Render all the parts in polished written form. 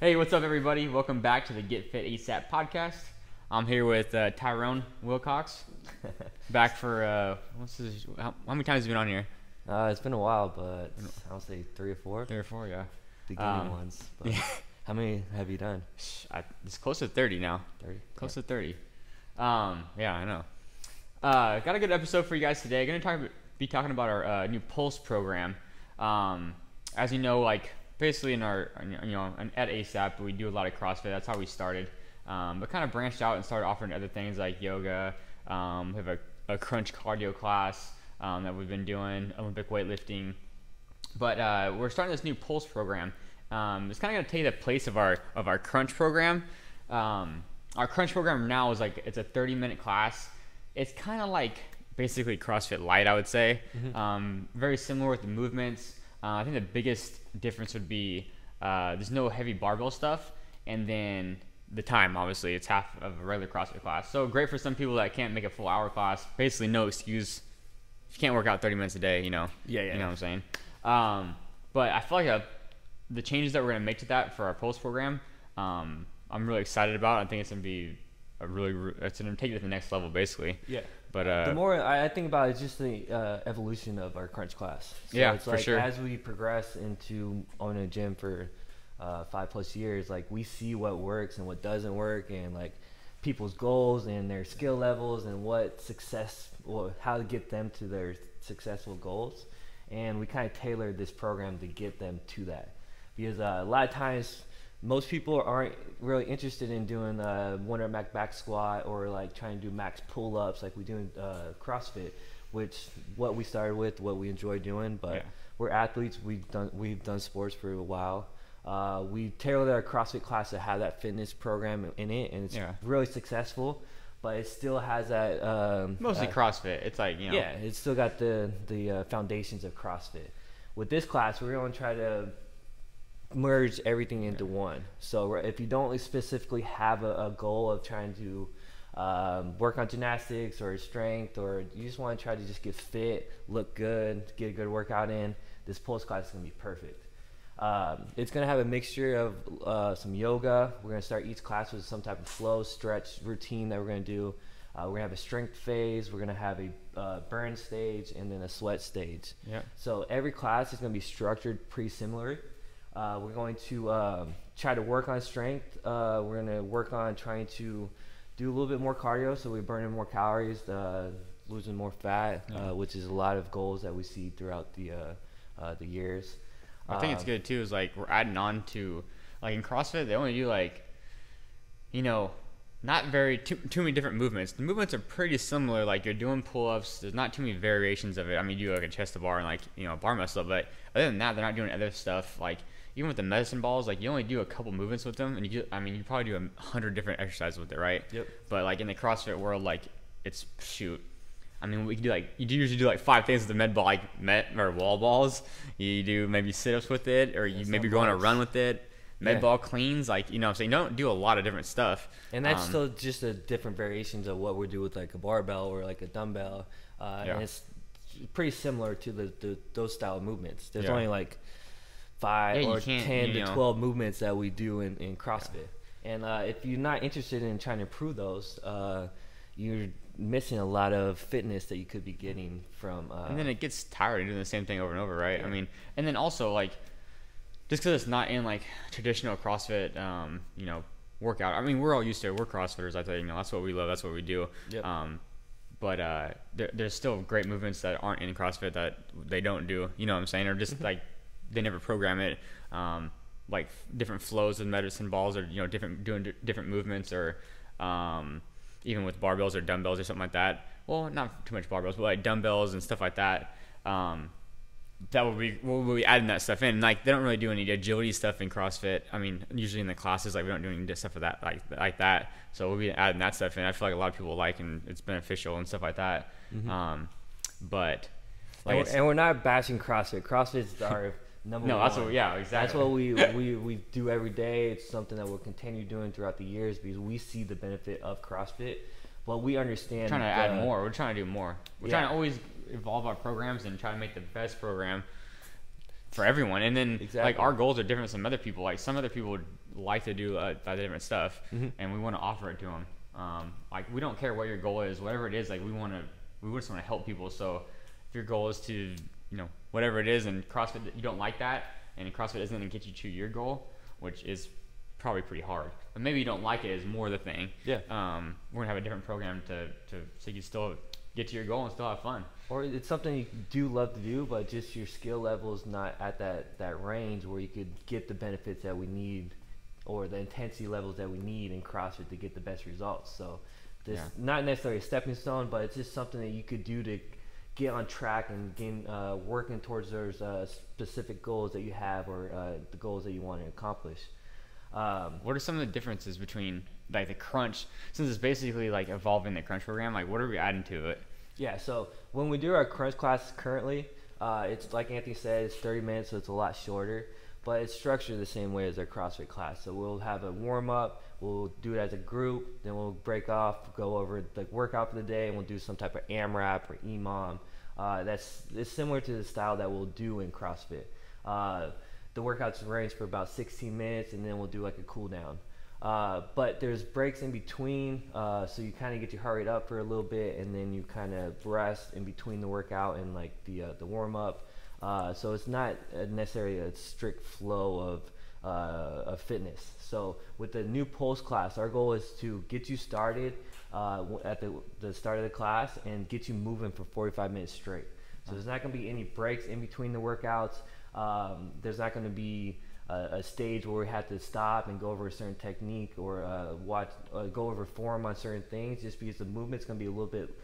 Hey, what's up, everybody? Welcome back to the Get Fit ASAP podcast. I'm here with Tyrone Wilcox. Back for how many times have you been on here? It's been a while, but I'll say 3 or 4. 3 or 4, yeah. Beginning ones. But Yeah. How many have you done? It's close to 30 now. 30. Close to 30. Yeah, I know. Got a good episode for you guys today. Gonna be talking about our new Pulse program. As you know, like basically in our at ASAP, we do a lot of CrossFit. That's how we started. But kind of branched out and started offering other things like yoga. We have a crunch cardio class that we've been doing, Olympic weightlifting. But we're starting this new Pulse program. It's kind of going to take the place of our crunch program. Our crunch program now is like, it's a 30-minute class. It's kind of like basically CrossFit Light, I would say. Mm-hmm. Very similar with the movements. I think the biggest difference would be there's no heavy barbell stuff, and then the time, obviously, it's half of a regular CrossFit class. So great for some people that can't make a full hour class. Basically, no excuse. If you can't work out 30 minutes a day, you know. Yeah. You know what I'm saying? But I feel like the changes that we're going to make to that for our Pulse program, I'm really excited about. I think it's going to be it's going to take it to the next level, basically. Yeah. But the more I think about it, it's just the evolution of our crunch class. So yeah, it's like for sure. As we progress into owning a gym for 5+ years, like we see what works and what doesn't work, and like people's goals and their skill levels and what success, or how to get them to their successful goals. And we kind of tailored this program to get them to that, because a lot of times most people aren't really interested in doing 1 rep back squat, or like trying to do max pull-ups like we do in CrossFit, which what we started with, what we enjoy doing. But yeah, we're athletes. We've done sports for a while. We tailored our CrossFit class to have that fitness program in it, and it's really successful. But it still has that mostly CrossFit. It's like, yeah, it's still got the foundations of CrossFit. With this class, we're going to try to merge everything into one. So if you don't specifically have a goal of trying to work on gymnastics or strength, or you just want to try to just get fit, look good, get a good workout in, this Pulse class is going to be perfect. It's going to have a mixture of some yoga. We're going to start each class with some type of flow stretch routine that we're going to do. We're going to have a strength phase. We're going to have a burn stage, and then a sweat stage. Yeah. So every class is going to be structured pretty similar. We're going to try to work on strength. We're going to work on trying to do a little bit more cardio, so we're burning more calories, losing more fat, which is a lot of goals that we see throughout the years. I think it's good too, is like we're adding on to, like in CrossFit, they only do like, not too many different movements. The movements are pretty similar. Like you're doing pull-ups. There's not too many variations of it. I mean, you do like a chest to bar and like, bar muscle, but other than that, they're not doing other stuff. Like even with the medicine balls, like you only do a couple movements with them, and you probably do 100 different exercises with it, right? Yep. But like in the CrossFit world, like it's we can do you usually do like 5 things with the med ball, like or wall balls. You do maybe sit-ups with it, or you maybe go on a run with it. Med ball cleans, like, I'm saying, you don't do a lot of different stuff. And that's still just a different variations of what we do with like a barbell or like a dumbbell. And it's pretty similar to those style of movements. There's only like 5 or 10 to 12 movements that we do in CrossFit. And if you're not interested in trying to improve those, you're missing a lot of fitness that you could be getting from and then it gets tired of doing the same thing over and over, right? Yeah. And then also like just because it's not in like traditional CrossFit workout, we're all used to it. We're CrossFitters. I think that's what we love, that's what we do. Yep. But there's still great movements that aren't in CrossFit that they don't do, you know what I'm saying, or just like they never program it, like different flows with medicine balls, or doing different movements, or even with barbells or dumbbells or something like that. Well, not too much barbells, but like dumbbells and stuff like that. We'll be adding that stuff in. Like they don't really do any agility stuff in CrossFit. Usually in the classes, like we don't do any stuff of that like that. So we'll be adding that stuff in. I feel like a lot of people like, and it's beneficial and stuff like that. Mm-hmm. But like and we're not bashing CrossFit. CrossFit's our number one. That's what, exactly. That's what we do every day. It's something that we'll continue doing throughout the years, because we see the benefit of CrossFit. But we understand. We're trying to add more. We're trying to do more. We're trying to always evolve our programs and try to make the best program. for everyone. And then Exactly. like our goals are different from some other people. Like some other people would like to do different stuff, and we want to offer it to them. Like we don't care what your goal is, whatever it is. Like we just want to help people. So if your goal is to whatever it is, and CrossFit you don't like that, and CrossFit isn't going to get you to your goal, which is probably pretty hard. But maybe you don't like it is more the thing. Yeah. We're gonna have a different program so you can still get to your goal and still have fun. Or it's something you do love to do, but just your skill level is not at that range where you could get the benefits that we need, or the intensity levels that we need in CrossFit to get the best results. So this not necessarily a stepping stone, but it's just something that you could do to get on track and gain working towards those specific goals that you have, or the goals that you want to accomplish. What are some of the differences between like the crunch, since it's basically like evolving the crunch program? Like what are we adding to it? Yeah, so when we do our crunch class currently, it's like Anthony said, it's 30 minutes, so it's a lot shorter, but it's structured the same way as our CrossFit class. So we'll have a warm-up, we'll do it as a group, then we'll break off, go over the workout for the day, and we'll do some type of AMRAP or EMOM. It's similar to the style that we'll do in CrossFit. The workouts range for about 16 minutes, and then we'll do like a cool down. But there's breaks in between, so you kind of get your heart rate up for a little bit, and then you kind of rest in between the workout and like the warm up. So it's not necessarily a strict flow of fitness. So with the new Pulse class, our goal is to get you started at the start of the class and get you moving for 45 minutes straight. So there's not going to be any breaks in between the workouts. There's not going to be a stage where we have to stop and go over a certain technique, or go over form on certain things, just because the movement's going to be a little bit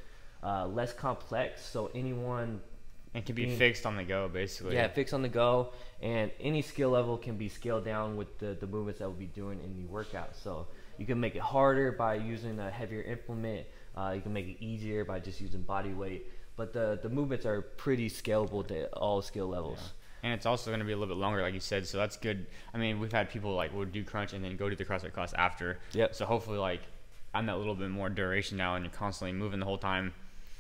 less complex. So anyone can be fixed on the go, basically. Yeah, fixed on the go, and any skill level can be scaled down with the movements that we'll be doing in the workout. So you can make it harder by using a heavier implement. You can make it easier by just using body weight. But the movements are pretty scalable to all skill levels. Yeah. And it's also going to be a little bit longer, like you said, so that's good. I mean, we've had people like would do crunch and then go to the CrossFit class after. Yep. So hopefully, like, I'm that little bit more duration now, and you're constantly moving the whole time.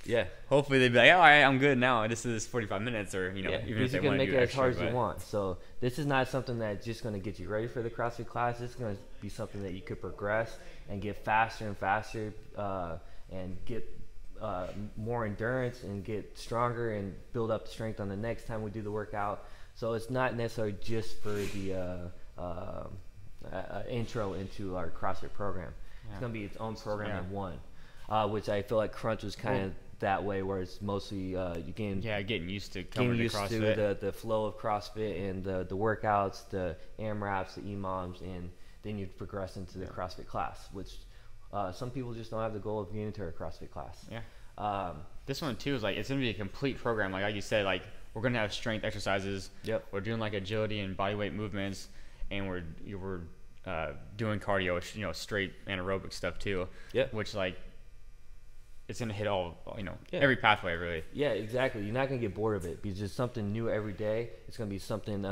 Yeah. Hopefully they'd be like, all right, I'm good now. This is 45 minutes, or even if they you can want to make do it extra, as hard as you want. So this is not something that's just going to get you ready for the CrossFit class. It's going to be something that you could progress and get faster and faster, and get more endurance and get stronger and build up strength on the next time we do the workout. So it's not necessarily just for the intro into our CrossFit program. Yeah. It's going to be its own program in one, which I feel like crunch was kind of that way, where it's mostly you getting used to the flow of CrossFit and the workouts, the AMRAPs, the EMOMs, and then you progress into the CrossFit class, which some people just don't have the goal of getting into a CrossFit class. Yeah. This one too is like, it's gonna be a complete program. Like you said, like we're gonna have strength exercises. Yep. We're doing like agility and bodyweight movements, and we're doing cardio, straight anaerobic stuff too. Yep. Which like, it's gonna hit all every pathway really. Yeah, exactly. You're not gonna get bored of it because it's something new every day. It's gonna be something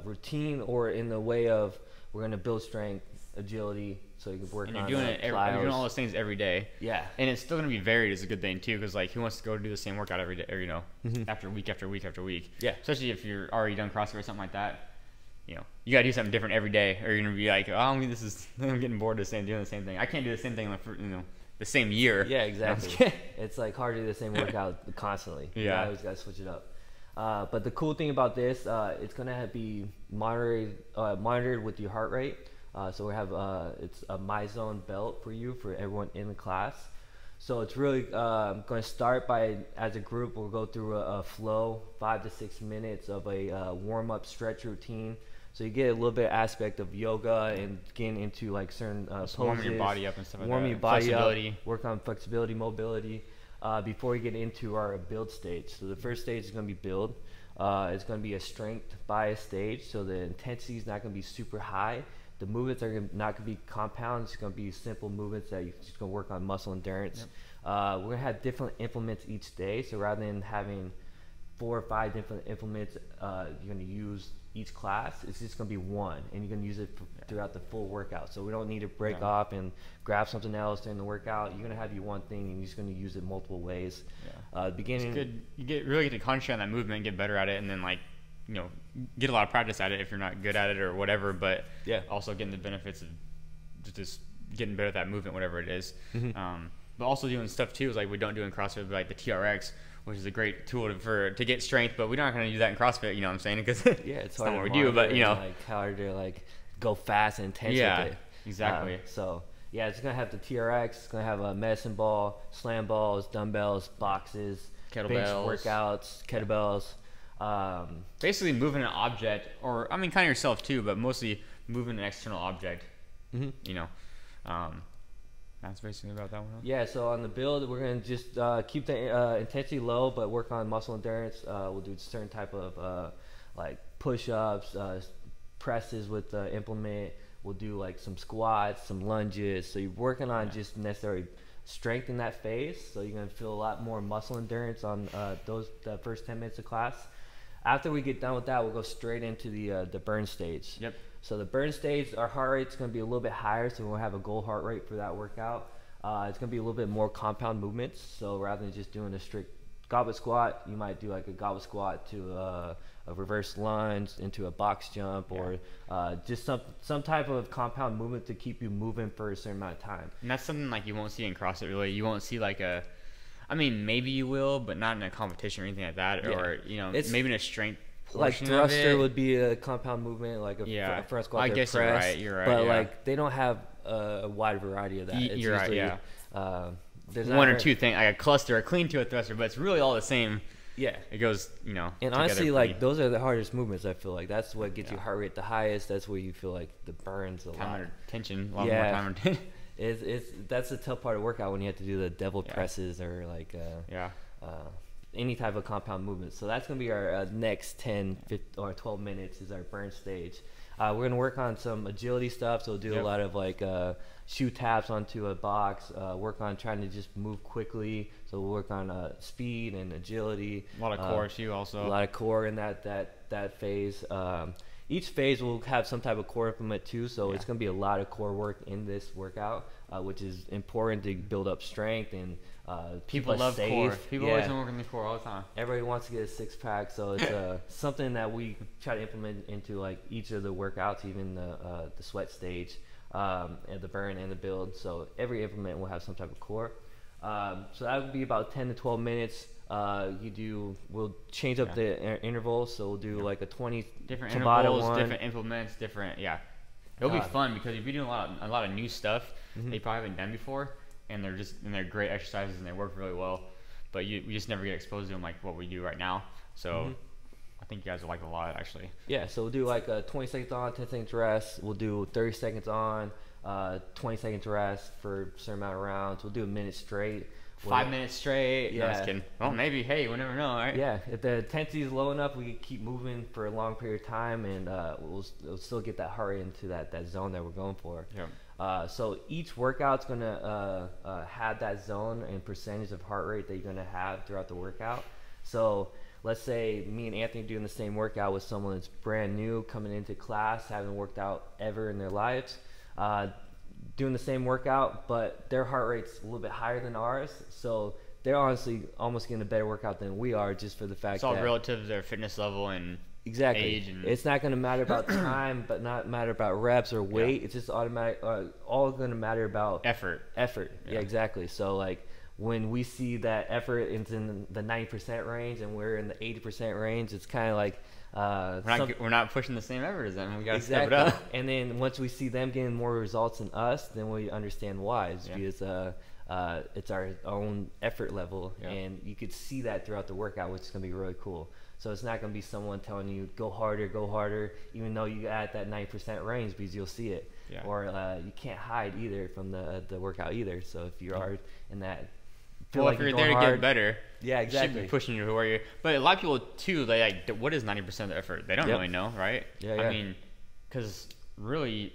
routine, or in the way of we're gonna build strength, agility, so you can work on. And you're doing all those things every day. Yeah. And it's still gonna be varied is a good thing too, because like who wants to go do the same workout every day, or after week after week after week. Yeah. Especially if you're already done CrossFit or something like that. You gotta do something different every day, or you're gonna be like, I'm getting bored of doing the same thing. I can't do the same thing for the same year. Yeah, exactly. It's like hard to do the same workout constantly. Yeah. You always gotta switch it up. But the cool thing about this, it's gonna be monitored with your heart rate. So we have it's a Myzone belt for everyone in the class. So it's really going to start by, as a group, we'll go through a flow, 5 to 6 minutes of a warm-up stretch routine. So you get a little bit aspect of yoga and getting into like certain poses. Warming your body up and stuff like that. Warming your body up, work on flexibility, mobility, before we get into our build stage. So the first stage is going to be build. It's going to be a strength bias stage, so the intensity is not going to be super high. The movements are not going to be compound. It's going to be simple movements that you're just going to work on muscle endurance. Yep. We're going to have different implements each day. So rather than having 4 or 5 different implements you're going to use each class, it's just going to be one, and you're going to use it throughout the full workout. So we don't need to break off and grab something else during the workout. You're going to have your one thing, and you're just going to use it multiple ways. Beginning, it's good. You really get to concentrate on that movement and get better at it, and then like you know, get a lot of practice at it if you're not good at it or whatever, but Yeah. also getting the benefits of just getting better at that movement, whatever it is. But also doing stuff too is like we don't do in CrossFit, but like the TRX, which is a great tool to get strength, but we're not going to do that in CrossFit, you know what I'm saying? Because Yeah, it's not hard what to we do, but you know, like harder to like go fast and intense yeah, with it. exactly. So yeah, it's gonna have the TRX. It's gonna have a medicine ball, slam balls, dumbbells, boxes, bench Kettlebells. workouts, kettlebells. Basically moving an object, or I mean, kind of yourself too, but mostly moving an external object. You know, that's basically about that one. Huh? Yeah, so on the build, we're going to just keep the intensity low, but work on muscle endurance. We'll do certain type of like push-ups, presses with the implement. We'll do like some squats, some lunges. So you're working on just necessarily strength in that phase. So you're going to feel a lot more muscle endurance on the first 10 minutes of class. After we get done with that, we'll go straight into the burn stage. Yep. So the burn stage, our heart rate's going to be a little bit higher, so we'll have a goal heart rate for that workout. It's going to be a little bit more compound movements. So rather than just doing a strict goblet squat, you might do like a goblet squat to a reverse lunge into a box jump, or just some type of compound movement to keep you moving for a certain amount of time. And that's something like you won't see in CrossFit really. You won't see like I mean, maybe you will, but not in a competition or anything like that, or you know, maybe in a strength. Like thruster would be a compound movement, like a front squat. I guess press, you're right. But like they don't have a wide variety of that. You're right. Yeah. There's one or two things, like a cluster, a clean to a thruster, but it's really all the same. Yeah. It goes, you know. And honestly, like those are the hardest movements. I feel like that's what gets your heart rate the highest. That's where you feel like the burns a lot. Time under tension, a lot more time under tension. That's the tough part of workout when you have to do the devil presses or like any type of compound movement. So that's going to be our next 10 or 12 minutes is our burn stage. We're going to work on some agility stuff. So we'll do a lot of like shoe taps onto a box, work on trying to just move quickly. So we'll work on speed and agility. A lot of core too also. A lot of core in that phase. Each phase will have some type of core implement too. So it's going to be a lot of core work in this workout, which is important to build up strength and people love safe. Core. People always want to work in the core all the time. Everybody wants to get a six-pack, so it's something that we try to implement into like each of the workouts, even the sweat stage, and the burn and the build. So every implement will have some type of core. So that would be about 10 to 12 minutes. We'll change up the intervals, so we'll do like a 20 different intervals, different implements, different. It'll be fun because if you're doing a lot of new stuff that you probably haven't done before. And they're great exercises and they work really well, but we just never get exposed to them like what we do right now. So I think you guys will like it a lot actually. Yeah, so we'll do like a 20 seconds on, 10 seconds rest. We'll do 30 seconds on, 20 seconds rest for a certain amount of rounds. We'll do a minute straight. 5 minutes straight. No, just kidding. Well, maybe. Hey, we never know, right? Yeah, if the intensity is low enough, we can keep moving for a long period of time, and we'll still get that heart rate into that zone that we're going for. Yeah. So each workout's gonna have that zone and percentage of heart rate that you're gonna have throughout the workout. So let's say me and Anthony doing the same workout with someone that's brand new coming into class, haven't worked out ever in their lives, doing the same workout, but their heart rate's a little bit higher than ours. So they're honestly almost getting a better workout than we are, just for the fact it's all relative to their fitness level and age. And it's not going to matter about time, but not matter about reps or weight. It's just automatic. All going to matter about effort. Yeah, exactly. So like when we see that effort is in the 90% range and we're in the 80% range, it's kind of like we're not pushing the same effort as them. We got to step it up. And then once we see them getting more results than us, then we understand why. It's because it's our own effort level, and you could see that throughout the workout, which is going to be really cool. So it's not going to be someone telling you go harder, even though you're at that 90% range, because you'll see it. Yeah. Or you can't hide either from the workout either. So if you are in that, if you're there to get better, exactly, you should be pushing you to where you're. But a lot of people too, they like, what is 90% of the effort? They don't really know, right? I mean, because really,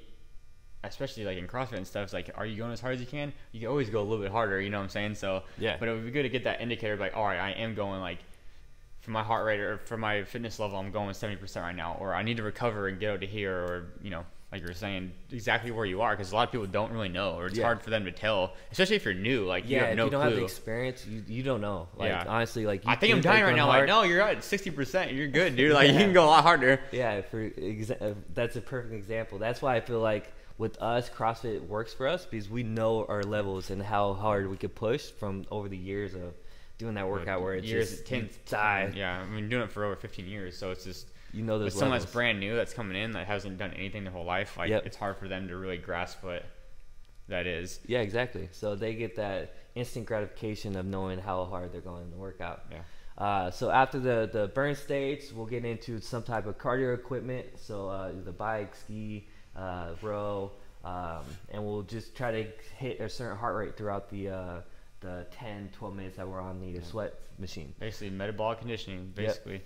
especially like in CrossFit and stuff, it's like, are you going as hard as you can? You can always go a little bit harder. You know what I'm saying? So But it would be good to get that indicator, like, all right, I am going like. For my heart rate or for my fitness level, I'm going 70% right now, or I need to recover and get out to here, or like you're saying, exactly where you are, because a lot of people don't really know, or it's Yeah. hard for them to tell, especially if you're new. Like, you have no if you don't clue. have the experience, you don't know. Like, Yeah. honestly, like, you I think I'm like dying right going now. hard. Like, no, you're at 60%. You're good, dude. Like, you Yeah. can go a lot harder. Yeah, that's a perfect example. That's why I feel like with us, CrossFit works for us, because we know our levels and how hard we could push from over the years of doing that workout, where it's Years, just 10, die. Yeah, I mean, doing it for over 15 years, so it's just, You know those with someone levels. that's brand new, that's coming in, that hasn't done anything their whole life, like, Yep. it's hard for them to really grasp what that is. Yeah, exactly. So they get that instant gratification of knowing how hard they're going in the workout. Yeah. So after the burn stage, we'll get into some type of cardio equipment. So the bike, ski, row, and we'll just try to hit a certain heart rate throughout the 10, 12 minutes that we're on the sweat machine. Basically, metabolic conditioning, basically.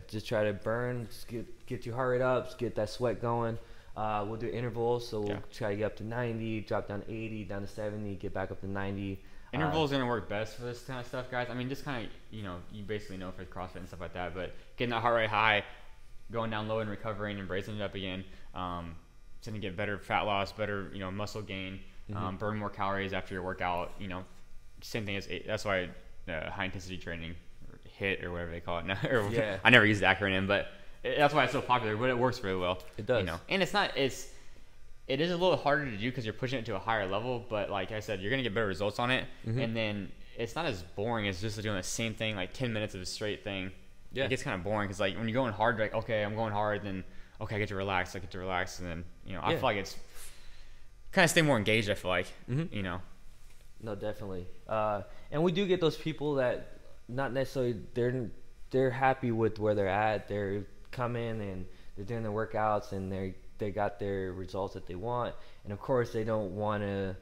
Just try to burn, just get your heart rate up, just get that sweat going. We'll do intervals, so we'll try to get up to 90, drop down to 80, down to 70, get back up to 90. Intervals are going to work best for this kind of stuff, guys. I mean, just kind of, you know, you basically know for CrossFit and stuff like that, but getting that heart rate high, going down low and recovering and raising it up again, it's going to get better fat loss, better, you know, muscle gain, burn more calories after your workout, you know. Same thing as, that's why high intensity training, or HIIT, or whatever they call it now. I never use the acronym, but that's why it's so popular, but it works really well. It does. You know, and it is a little harder to do because you're pushing it to a higher level, but like I said, you're gonna get better results on it, and then it's not as boring as just doing the same thing, like 10 minutes of a straight thing. It gets kind of boring because, like, when you're going hard, you're like, okay, I'm going hard, then okay, I get to relax, and then, you know, I feel like it's kind of stay more engaged. I feel like, you know. No, definitely. And we do get those people that not necessarily they're happy with where they're at. They're coming and they're doing their workouts and they got their results that they want. And of course, they want to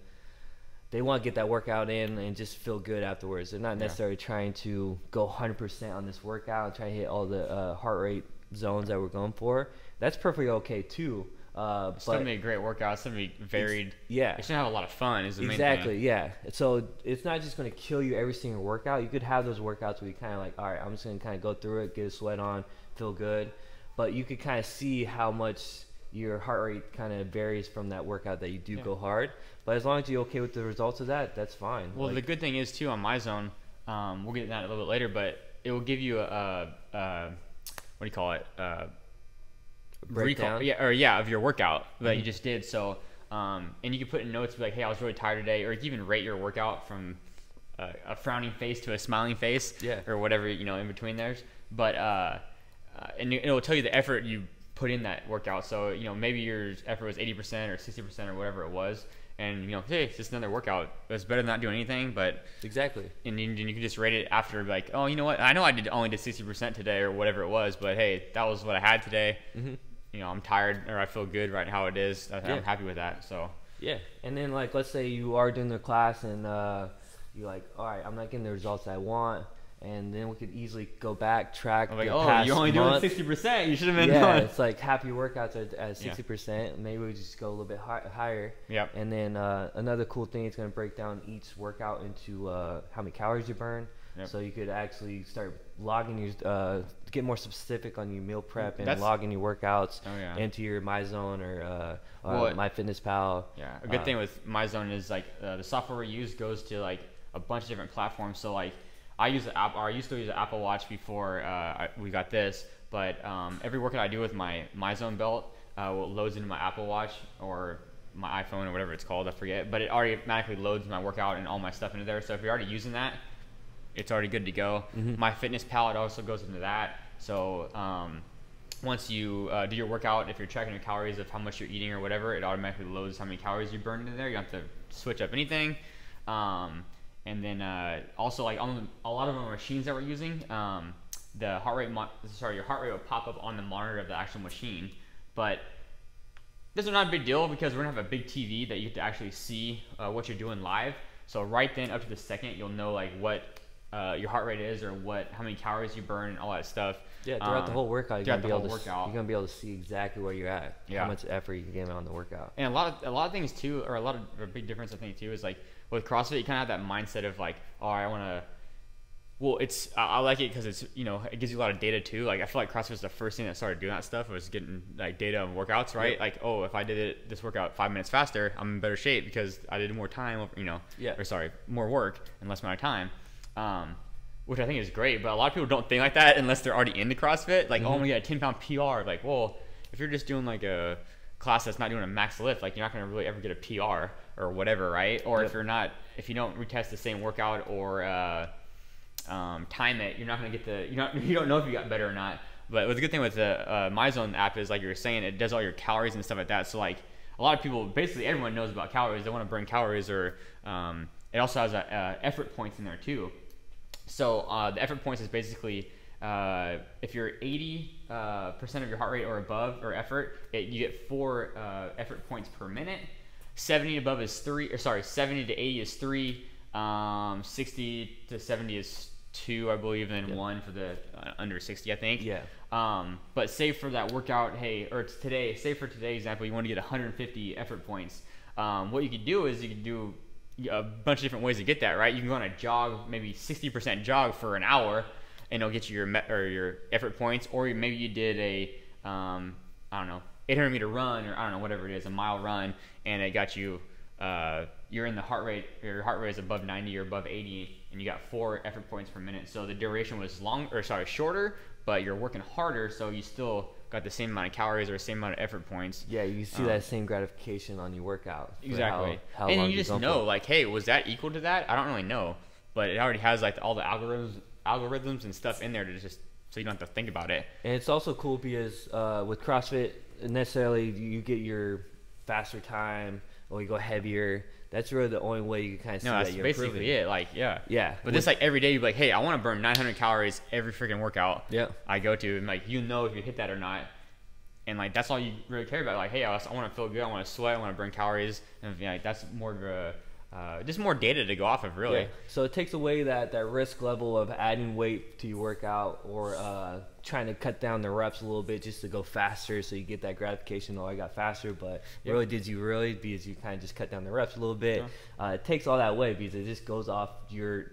get that workout in and just feel good afterwards. They're not necessarily trying to go 100% on this workout and try to hit all the heart rate zones that we're going for. That's perfectly okay too. It's gonna be a great workout. It's gonna be varied. It's gonna have a lot of fun. Is the main thing. Exactly. Yeah. So it's not just gonna kill you every single workout. You could have those workouts where you kind of like, all right, I'm just gonna kind of go through it, get a sweat on, feel good, but you could kind of see how much your heart rate kind of varies from that workout that you do go hard. But as long as you're okay with the results of that, that's fine. Well, the good thing is too on Myzone, we'll get to that a little bit later, but it will give you a what do you call it? Breakdown. Of your workout that you just did. So and you can put in notes, be like, hey, I was really tired today, or you can even rate your workout from a frowning face to a smiling face, or whatever, you know, in between theirs. But and it will tell you the effort you put in that workout. So, you know, maybe your effort was 80% or 60% or whatever it was, and, you know, hey, it's just another workout. It's better than not doing anything. But and you can just rate it after, like, oh, you know what, I know I only did 60% today or whatever it was, but hey, that was what I had today. You know, I'm tired, or I feel good right how it is. I'm happy with that. So and then, like, let's say you are doing the class and you're like, all right, I'm not getting the results I want, and then we could easily go back, track. Like, oh, you're only doing 60%. You should have been doing. It's like half your workouts are at 60%. Maybe we just go a little bit higher. And then another cool thing, it's going to break down each workout into how many calories you burn. So you could actually start logging your, get more specific on your meal prep and logging your workouts into your Myzone or MyFitnessPal. A good thing with Myzone is, like, the software we use goes to, like, a bunch of different platforms. So, like, I use the app, or I used to use the Apple Watch before we got this, but every workout I do with my Myzone belt loads into my Apple Watch or my iPhone or whatever it's called, I forget, but it automatically loads my workout and all my stuff into there. So if you're already using that, it's already good to go. My FitnessPal, it also goes into that. So once you do your workout, if you're tracking your calories of how much you're eating or whatever, it automatically loads how many calories you burned into there. You don't have to switch up anything. And then also, like, on a lot of our machines that we're using, the heart rate, your heart rate will pop up on the monitor of the actual machine. But this is not a big deal because we're gonna have a big TV that you get to actually see what you're doing live. So right then, up to the second, you'll know, like, what your heart rate is, or how many calories you burn, and all that stuff. Throughout the whole workout, you're gonna be able to see exactly where you're at, how much effort you can get on the workout. And a lot of things too, or a big difference I think too, is, like, with CrossFit, you kind of have that mindset of, like, oh, I want to Well, I like it because it's, you know, it gives you a lot of data too. Like I feel like CrossFit was the first thing that started doing that stuff, was getting like data on workouts, right? Yep. Like, oh, if I did this workout 5 minutes faster, I'm in better shape because I did more time, you know, more work in less amount of time, which I think is great. But a lot of people don't think like that unless they're already into CrossFit. Like, oh, I'm gonna get a 10-pound PR. Like, well, if you're just doing like a class that's not doing a max lift, like you're not gonna really ever get a PR or whatever, right? Or if you don't retest the same workout or time it, you're not going to get you don't know if you got better or not. But what's a good thing with the Myzone app is, like you were saying, it does all your calories and stuff like that. So like a lot of people, basically everyone knows about calories. They want to burn calories, or it also has effort points in there too. So the effort points is basically if you're 80% of your heart rate or above, or effort, you get 4 effort points per minute. 70 to 80 is 3. 60 to 70 is 2, I believe, and then 1 for the under 60, I think. Yeah. But say for that workout, say for today's example, you want to get 150 effort points. What you could do is you could do a bunch of different ways to get that, right? You can go on a jog, maybe 60% jog for an hour, and it'll get you your effort points. Or maybe you did a, I don't know, 800-meter run, or I don't know, whatever it is, a mile run, and it got you, you're in the heart rate, your heart rate is above 90 or above 80, and you got 4 effort points per minute. So the duration was shorter, but you're working harder, so you still got the same amount of calories or the same amount of effort points. Yeah, you see that same gratification on your workout. Exactly. How and you just know, like, hey, was that equal to that? I don't really know, but it already has like all the algorithms and stuff in there to just, so you don't have to think about it. And it's also cool because with CrossFit, necessarily you get your faster time, or you go heavier. That's really the only way you can kind of see that you're improving. Basically it. Like, yeah. But this, like, every day you're like, hey, I want to burn 900 calories every freaking workout I go to, and like, you know if you hit that or not. And like, that's all you really care about. Like, hey, I want to feel good, I want to sweat, I want to burn calories, and like, that's more of a just more data to go off of, really. So it takes away that risk level of adding weight to your workout, or trying to cut down the reps a little bit just to go faster, so you get that gratification, I got faster, but really, did you really? Because you kind of just cut down the reps a little bit. It takes all that away because it just goes off your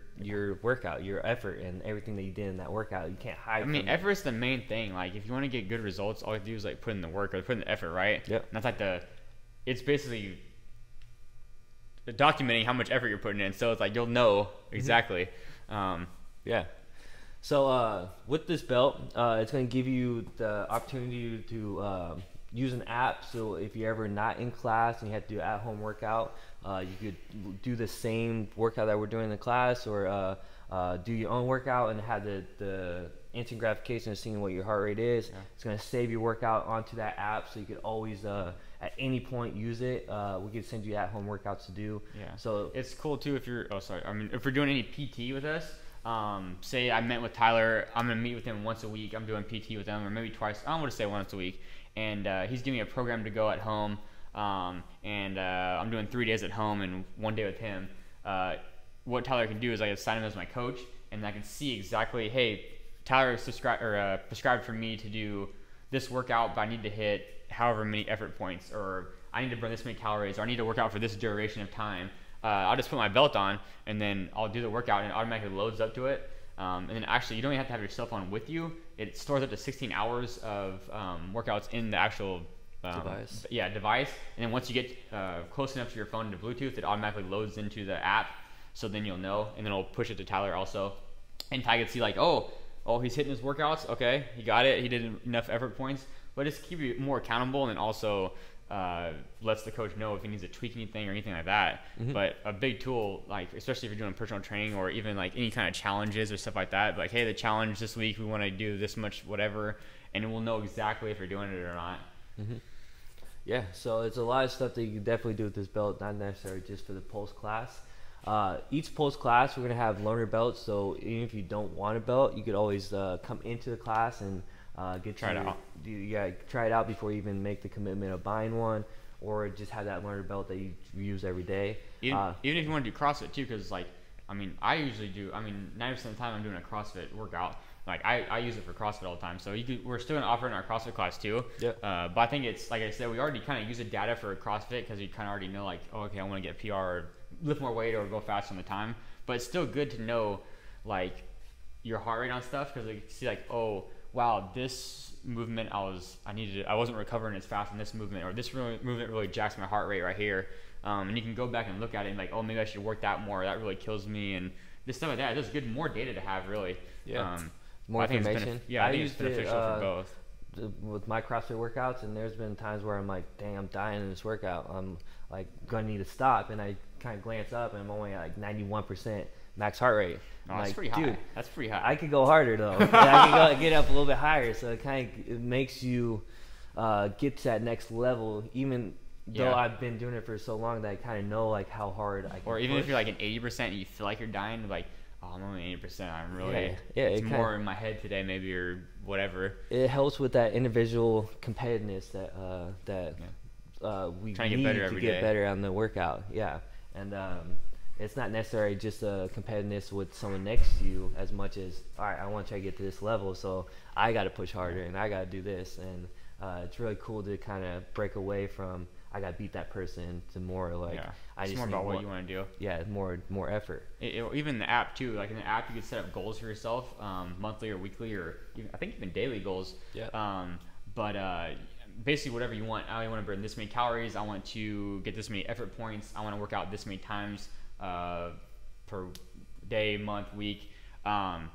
workout, your effort, and everything that you did in that workout. You can't hide. I mean, effort's the main thing. Like, if you want to get good results, all you do is like put in the work or put in the effort, right? Yep. And that's like it's basically documenting how much effort you're putting in, so it's like you'll know exactly. So with this belt, it's going to give you the opportunity to use an app. So if you're ever not in class and you have to do an at-home workout, you could do the same workout that we're doing in the class, or do your own workout and have the instant gratification of seeing what your heart rate is. It's going to save your workout onto that app, so you could always at any point use it. We could send you at-home workouts to do. So it's cool too if you're if we're doing any PT with us. Say I met with Tyler, I'm gonna meet with him once a week. I'm doing PT with him, or maybe twice. I don't want to say once a week. And he's giving me a program to go at home. And I'm doing 3 days at home and 1 day with him. What Tyler can do is I assign him as my coach, and I can see exactly, hey, Tyler prescribed for me to do this workout, but I need to hit however many effort points, or I need to burn this many calories, or I need to work out for this duration of time. I'll just put my belt on, and then I'll do the workout, and it automatically loads up to it. And then actually, you don't even have to have your cell phone with you. It stores up to 16 hours of workouts in the actual device. Device. And then once you get close enough to your phone to Bluetooth, it automatically loads into the app. So then you'll know, and then it'll push it to Tyler also. And Ty can see like, oh, he's hitting his workouts. Okay, he got it. He did enough effort points. But just keep you more accountable, and then also lets the coach know if he needs to tweak anything or anything like that. But a big tool, like especially if you're doing personal training or even like any kind of challenges or stuff like that, like, hey, the challenge this week, we want to do this much whatever, and we'll know exactly if you're doing it or not. Yeah, so it's a lot of stuff that you can definitely do with this belt, not necessarily just for the Pulse class. Each Pulse class, we're going to have loaner belts, so even if you don't want a belt, you could always come into the class and try it out before you even make the commitment of buying one, or just have that learner belt that you use every day. Even if you want to do CrossFit too, because like, I mean, I usually do. I mean, 90% of the time I'm doing a CrossFit workout. Like I use it for CrossFit all the time. So we're still gonna offer it in our CrossFit class too. But I think it's, like I said, we already kind of use the data for CrossFit because we kind of already know like, oh, okay, I want to get PR or lift more weight or go faster on the time. But it's still good to know like your heart rate on stuff, because like you see like, oh wow, this movement I wasn't recovering as fast in this movement, or this movement really jacks my heart rate right here. And you can go back and look at it and like, oh, maybe I should work that more. That really kills me, and this stuff like that. It's just good, more data to have, really. Yeah. More information. I think it's beneficial for both. With my CrossFit workouts, and there's been times where I'm like, dang, I'm dying in this workout. I'm like gonna need to stop, and I kind of glance up, and I'm only at like 91% max heart rate. Oh, that's like, pretty high. Dude, that's pretty high. I could go harder though. I could get up a little bit higher, so it makes you get to that next level, even though I've been doing it for so long that I kind of know like how hard I can Or even push. if you're like an 80% and you feel like you're dying, like, oh, I'm only 80%. I'm really it's more in my head today, maybe, or whatever. It helps with that individual competitiveness that we trying to need get better every to get day. better on the workout. Yeah, and it's not necessarily just a competitiveness with someone next to you as much as, all right, I want to try to get to this level, so I got to push harder and I got to do this, and it's really cool to kind of break away from I got to beat that person to more like it's more about what you want to do. Yeah, more effort. Even the app too. Like in the app, you can set up goals for yourself, monthly or weekly, or I think even daily goals. Yeah. Basically whatever you want. I want to burn this many calories. I want to get this many effort points. I want to work out this many times per day, month, week, and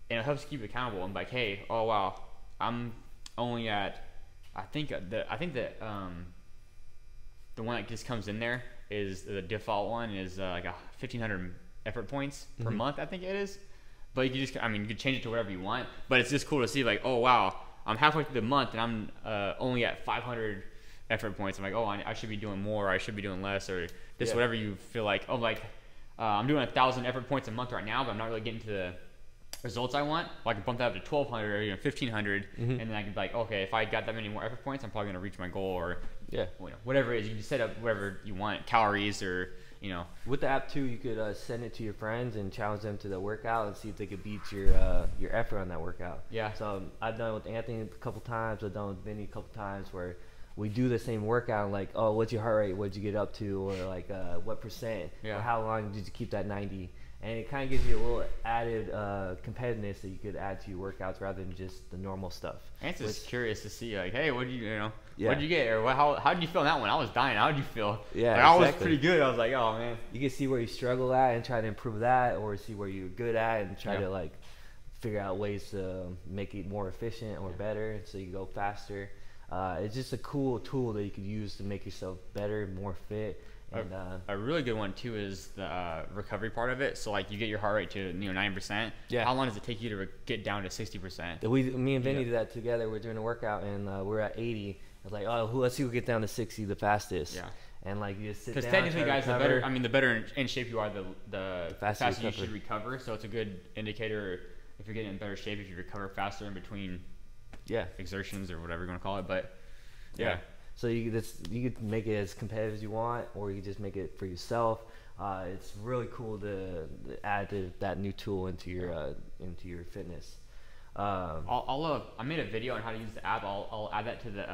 it helps keep you accountable. And like, hey, oh wow, I'm only at. I think that the one that just comes in there is the default one is like 1,500 effort points per month, I think it is. But you can just, you can change it to whatever you want. But it's just cool to see like, oh wow, I'm halfway through the month and I'm only at 500 effort points. I'm like, oh, I should be doing more, or I should be doing less, or just whatever you feel like. Oh, like I'm doing 1,000 effort points a month right now, but I'm not really getting to the results I want. Well, I can bump that up to 1,200 or 1,500, and then I can be like, okay, if I got that many more effort points, I'm probably gonna reach my goal, or whatever it is. You can set up whatever you want, calories, or With the app too, you could send it to your friends and challenge them to the workout and see if they could beat your effort on that workout. Yeah. So I've done it with Anthony a couple times. I've done it with Vinny a couple times where we do the same workout. Like, oh, what's your heart rate? What'd you get up to? Or like, what percent? Yeah. Or how long did you keep that 90? And it kind of gives you a little added competitiveness that you could add to your workouts rather than just the normal stuff. And it's just curious to see, like, hey, what did you get, or how did you feel in that one? I was dying. How did you feel? Yeah, like, I was pretty good. I was like, oh man. You can see where you struggle at and try to improve that, or see where you're good at and try to like figure out ways to make it more efficient or better, so you go faster. It's just a cool tool that you could use to make yourself better, more fit. And, a really good one too is the recovery part of it. So like you get your heart rate to 9%. Yeah. How long does it take you to get down to 60%? Me and Vinny did that together. We're doing a workout and we're at 80. I was like, oh, let's see who get down to 60 the fastest. Yeah. And like you just sit down. Because technically, guys, the better in shape you are, the faster you should recover. So it's a good indicator if you're getting in better shape if you recover faster in between exertions or whatever you want to call it. But yeah. So you could make it as competitive as you want, or you could just make it for yourself. It's really cool to add that new tool into your fitness. I made a video on how to use the app. I'll add that to the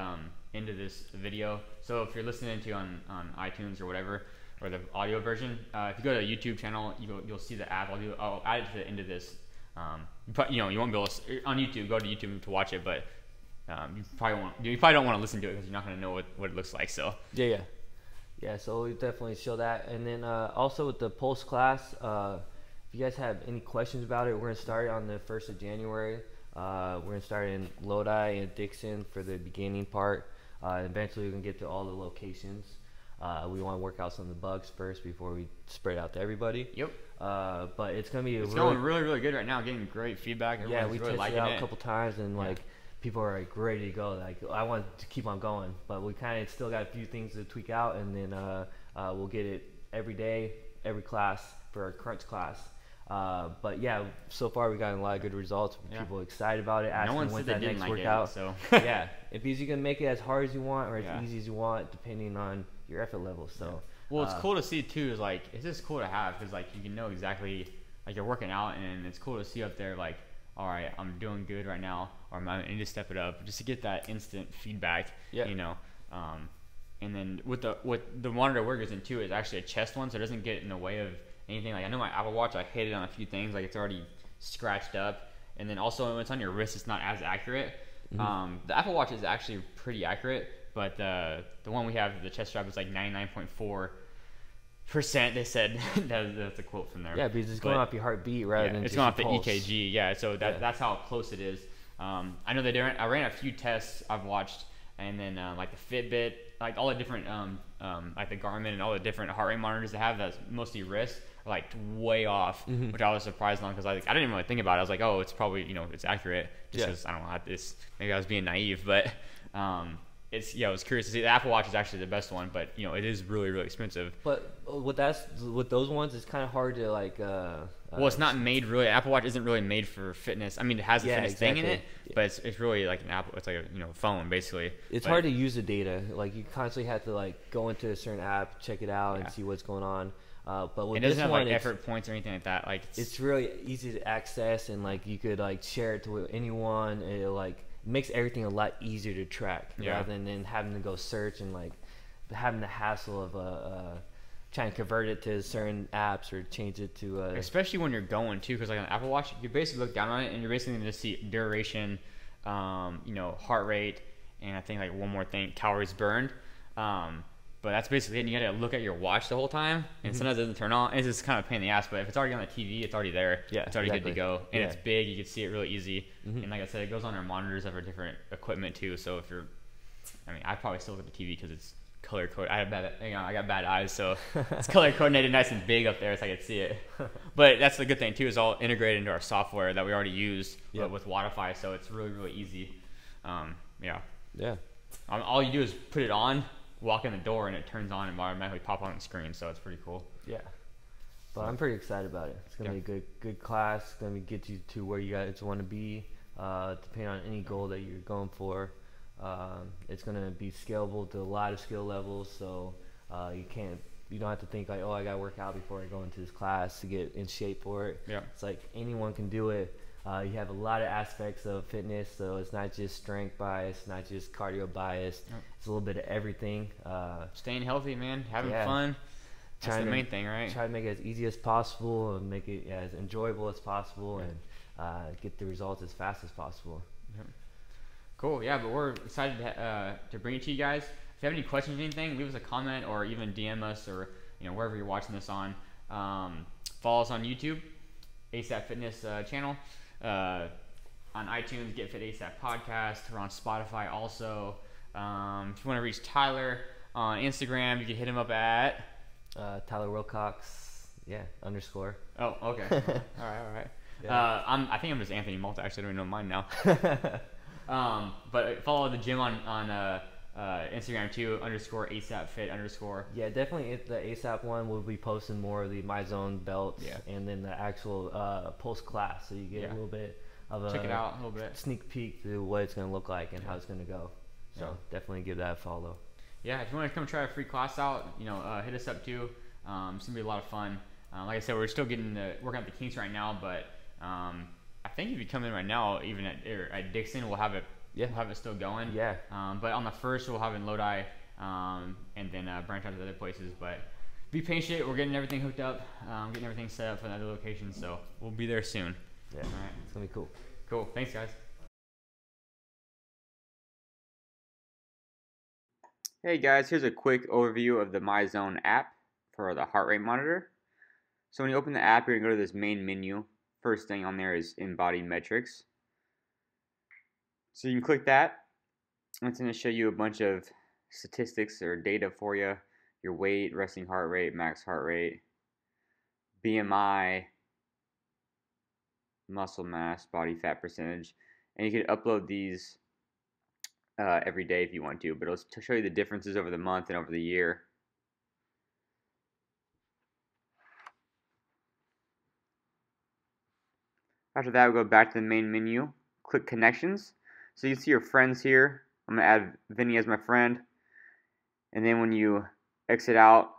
into this video. So if you're listening to on iTunes or whatever, or the audio version, if you go to the YouTube channel, you'll see the app. I'll add it to the end of this. You won't be able to on YouTube. Go to YouTube to watch it, but you probably don't want to listen to it because you're not going to know what it looks like. So yeah. So we definitely show that, and then also with the Pulse class, if you guys have any questions about it, we're going to start on the 1st of January. We're going to start in Lodi and Dixon for the beginning part. Eventually, we're going to get to all the locations. We want to work out some of the bugs first before we spread out to everybody. Yep. But it's going to be going really, really good right now. Getting great feedback. Everyone's we really tested liking it out it a couple times, and people are like ready to go. Like, I want to keep on going, but we kind of still got a few things to tweak out, and then we'll get it every day, every class for our crunch class. But yeah, so far we got a lot of good results. People excited about it. No one said they didn't like it, so if you can make it as hard as you want or as easy as you want, depending on your effort level. So well, it's cool to see too. Is like it's just cool to have because like you can know exactly like you're working out, and it's cool to see up there like, all right, I'm doing good right now, or I need to step it up, just to get that instant feedback. And then with the monitor we're using too is actually a chest one, so it doesn't get in the way of anything. Like I know my Apple Watch, I hit it on a few things, like it's already scratched up. and then also when it's on your wrist, it's not as accurate. Mm-hmm. The Apple Watch is actually pretty accurate, but the one we have, the chest strap, is like 99.4%. They said that's a quote from there. Yeah, because it's going off your heartbeat rather than it's just going off the pulse. EKG. Yeah, so that's how close it is. I know I ran a few tests I've watched, and then like the Fitbit, like all the different like the Garmin and all the different heart rate monitors they have that's mostly wrist are like way off, which I was surprised on because I didn't even really think about it. I was like, oh, it's probably it's accurate just because I don't know, maybe I was being naive, but I was curious to see. The Apple Watch is actually the best one, but it is really, really expensive. But with those ones, it's kind of hard to like. Well, it's not made really. Apple Watch isn't really made for fitness. I mean, it has a fitness thing in it, but it's really like an Apple. It's like a phone basically. It's hard to use the data. Like you constantly have to like go into a certain app, check it out, and see what's going on. But with it doesn't this have one, like effort points or anything like that. Like it's really easy to access, and like you could like share it to anyone. It like makes everything a lot easier to track rather than having to go search and like having the hassle of trying to convert it to certain apps or change it to especially when you're going too, because like on Apple Watch you basically look down on it and you're basically going to see duration, heart rate, and I think like one more thing, calories burned, but that's basically it. And you got to look at your watch the whole time, and sometimes it doesn't turn on. It's just kind of a pain in the ass, but if it's already on the TV, it's already there. It's already good to go, and it's big. You can see it really easy, and like I said, it goes on our monitors of our different equipment too. So I probably still look at the TV because it's color coded. I got bad eyes, so it's color coordinated, nice and big up there, so I can see it. But that's the good thing too, is all integrated into our software that we already use with Wi-Fi, so it's really, really easy. All you do is put it on, walk in the door, and it turns on and automatically pop on the screen. So it's pretty cool. Yeah. But I'm pretty excited about it. It's gonna be a good class. It's gonna get you to where you guys want to be, depending on any goal that you're going for. It's gonna be scalable to a lot of skill levels, so you don't have to think like, oh, I gotta work out before I go into this class to get in shape for it. It's like anyone can do it. You have a lot of aspects of fitness, so it's not just strength bias, not just cardio bias. It's a little bit of everything. Staying healthy, man, having fun. That's the main thing, right? Try to make it as easy as possible and make it as enjoyable as possible, and get the results as fast as possible. Cool, yeah, but we're excited to bring it to you guys. If you have any questions or anything, leave us a comment or even DM us, or wherever you're watching this on. Follow us on YouTube, ASAP Fitness channel. On iTunes, Get Fit ASAP podcast. We're on Spotify also. If you want to reach Tyler on Instagram, you can hit him up at Tyler Wilcox, _. Oh, okay. all right. I think I'm just Anthony Malta. Actually, I don't even know mine now. But follow the gym on Instagram too, _ASAPFit _. Yeah, definitely the ASAP one. We'll be posting more of the Myzone belts, and then the actual post class, so you get a little bit of check it out, a little bit sneak peek to what it's gonna look like and how it's gonna go. So definitely give that a follow. Yeah, if you want to come try a free class out, hit us up too. It's gonna be a lot of fun. Like I said, we're still working out the kinks right now, but I think if you come in right now, even at Dixon, we'll have it. We'll have it still going. But on the first, we'll have it in Lodi, and then branch out to other places. But be patient. We're getting everything hooked up, getting everything set up for the other locations. So we'll be there soon. All right. It's gonna be cool. Cool. Thanks, guys. Hey guys, here's a quick overview of the Myzone app for the heart rate monitor. So when you open the app, you're gonna go to this main menu. First thing on there is embodied metrics. So you can click that. It's going to show you a bunch of statistics or data for you. Your weight, resting heart rate, max heart rate, BMI, muscle mass, body fat percentage. And you can upload these every day if you want to, but it'll show you the differences over the month and over the year. After that, we'll go back to the main menu, click connections. So you can see your friends here. I'm going to add Vinny as my friend. And then when you exit out,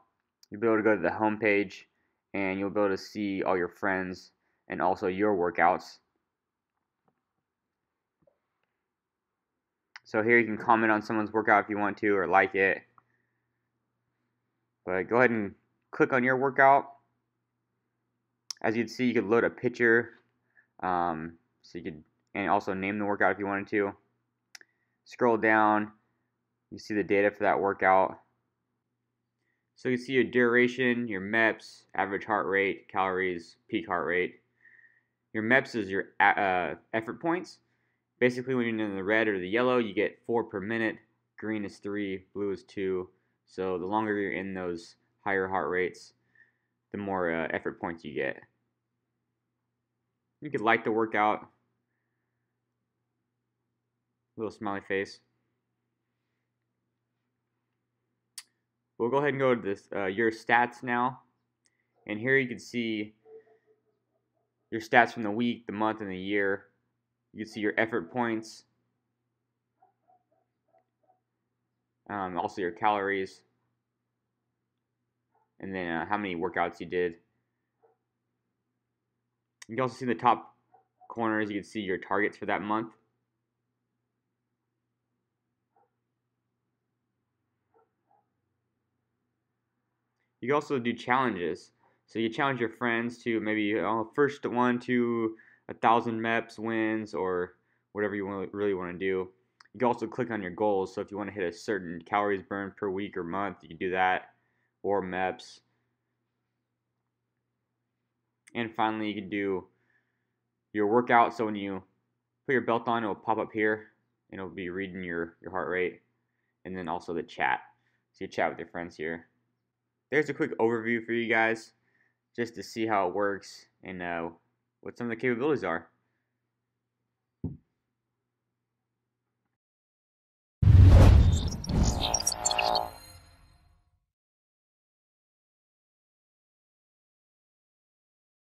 you'll be able to go to the home page, and you'll be able to see all your friends and also your workouts. So here you can comment on someone's workout if you want to, or like it. But go ahead and click on your workout. As you'd see, you could load a picture. So So you could, and also name the workout if you wanted to. Scroll down, you see the data for that workout. So you can see your duration, your MEPS, average heart rate, calories, peak heart rate. Your MEPS is your effort points. Basically, when you're in the red or the yellow, you get 4 per minute. Green is 3, blue is 2. So the longer you're in those higher heart rates, the more effort points you get. You could like the workout. Little smiley face. We'll go ahead and go to this your stats now. And here you can see your stats from the week, the month, and the year. You can see your effort points. Also your calories. And then how many workouts you did. You can also see in the top corners, you can see your targets for that month. You can also do challenges. So you challenge your friends to maybe first one to 1,000 MEPS wins or whatever you really want to do. You can also click on your goals. So if you want to hit a certain calories burned per week or month, you can do that, or MEPS. And finally, you can do your workout. So when you put your belt on, it will pop up here, and it'll be reading your heart rate, and then also the chat. So you chat with your friends here. There's a quick overview for you guys, just to see how it works and what some of the capabilities are.